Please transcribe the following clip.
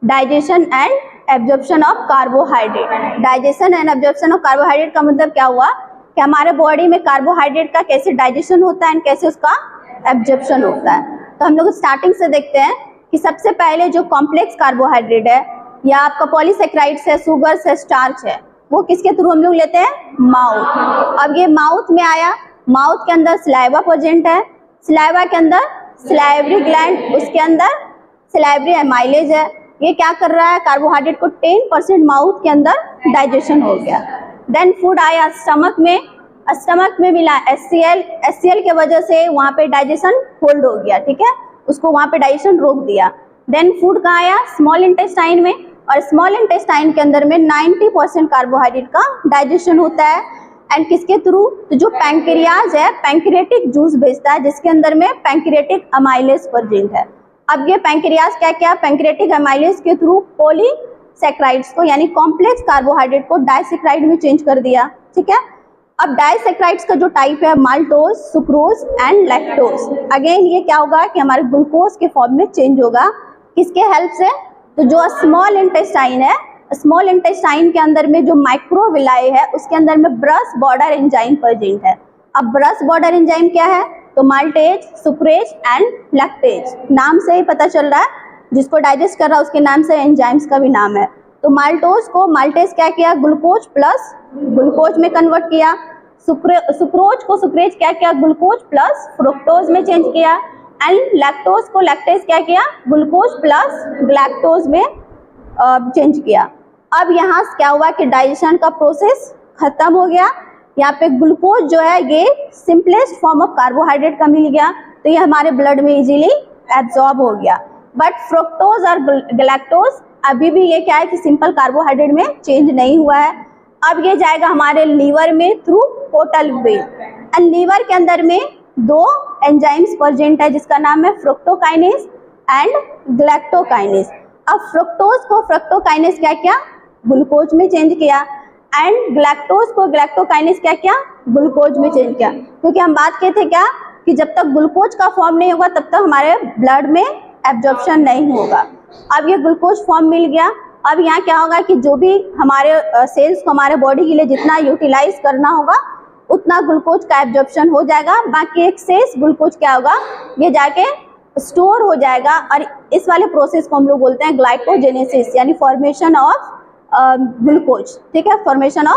Digestion and absorption of carbohydrate. Digestion and absorption of carbohydrate का मतलब क्या हुआ कि हमारे बॉडी में कार्बोहाइड्रेट का कैसे डाइजेशन होता है एंड कैसे उसका एब्जॉर्प्शन होता है। तो हम लोग स्टार्टिंग से देखते हैं कि सबसे पहले जो कॉम्प्लेक्स कार्बोहाइड्रेट है या आपका पॉलीसेक्राइड्स है, शुगर्स है, स्टार्च है, वो किसके थ्रू हम लोग लेते हैं? माउथ। अब ये माउथ में आया, माउथ के अंदर सलाइवा प्रेजेंट है, सलाइवा के अंदर सलाइवरी ग्लैंड, उसके अंदर सलाइवरी एमाइलेज है। ये क्या कर रहा है? कार्बोहाइड्रेट को 10% माउथ के अंदर डाइजेशन हो गया। देन फूड आया स्टमक में, स्टमक में मिला HCl के वजह से वहाँ पे डाइजेशन होल्ड हो गया, ठीक है, उसको वहाँ पे डाइजेशन रोक दिया। देन फूड कहाँ आया? स्मॉल इंटेस्टाइन में, और स्मॉल इंटेस्टाइन के अंदर में 90% कार्बोहाइड्रेट का डाइजेशन होता है। एंड किसके थ्रू? तो जो पैंक्रियाज है, पैंक्रियाटिक जूस भेजता है जिसके अंदर में पैंक्रियाटिक अमाइलेज प्रेजेंट है। अब ये पैंक्रियाज क्या क्या? पैंक्रियाटिक अमाइलेज के थ्रू पॉलीसेक्राइड्स को यानी कॉम्प्लेक्स कार्बोहाइड्रेट को डाइसेक्राइड में चेंज कर दिया, ठीक है। अब डाइसेक्राइड्स का जो टाइप है maltose, sucrose and lactose. Again ये क्या होगा कि हमारे ग्लूकोज के फॉर्म में चेंज होगा, किसके हेल्प से? तो जो स्मॉल इंटेस्टाइन है, स्मॉल इंटेस्टाइन के अंदर में जो माइक्रोविलाई है उसके अंदर में ब्रश बॉर्डर एंजाइम प्रेजेंट है। अब ब्रश बॉर्डर एंजाइम क्या है? तो माल्टेज, सुक्रेज एंड लैक्टेज। नाम से ही पता चल रहा है, जिसको डाइजेस्ट कर रहा है उसके नाम से एंजाइम्स का भी नाम है। तो माल्टोज को माल्टेज क्या किया? ग्लूकोज प्लस ग्लूकोज में कन्वर्ट किया। सुक्रोज को सुक्रेज क्या किया? ग्लूकोज प्लस फ्रुक्टोज में चेंज किया। एंड लैक्टोज को लैक्टेज क्या किया? ग्लूकोज प्लस ग्लैक्टोज में चेंज किया। अब यहाँ क्या हुआ कि डाइजेशन का प्रोसेस खत्म हो गया। यहाँ पे ग्लूकोज जो है ये सिंपलेस्ट फॉर्म ऑफ कार्बोहाइड्रेट का मिल गया, तो ये हमारे ब्लड में इजीली एब्जॉर्ब हो गया। बट फ्रुक्टोज और गैलेक्टोज अभी भी ये क्या है कि सिंपल कार्बोहाइड्रेट में चेंज नहीं हुआ है। अब ये जाएगा हमारे लीवर में through portal vein. And liver के अंदर में 2 एंजाइम्स प्रेजेंट है जिसका नाम है फ्रुक्टोकाइनेज एंड ग्लैक्टोकाइनेज। अब फ्रुक्टोज को फ्रुक्टोकाइनेज क्या किया? ग्लूकोज में चेंज किया। एंड ग्लैक्टोज को ग्लैक्टोकाइनेज क्या किया? ग्लूकोज में चेंज किया। क्योंकि हम बात किए थे क्या कि जब तक ग्लूकोज का फॉर्म नहीं होगा तब तक हमारे ब्लड में एब्जॉर्प्शन नहीं होगा। अब ये ग्लूकोज फॉर्म मिल गया। अब यहाँ क्या होगा कि जो भी हमारे सेल्स को हमारे बॉडी के लिए जितना यूटिलाइज करना होगा उतना ग्लूकोज का एब्जॉर्प्शन हो जाएगा। बाकी एक्सेस ग्लूकोज क्या होगा? ये जाके स्टोर हो जाएगा। और इस वाले प्रोसेस को हम लोग बोलते हैं ग्लाइकोजेनेसिस, यानी फॉर्मेशन ऑफ ग्लूकोज, ठीक है, फॉर्मेशन ऑफ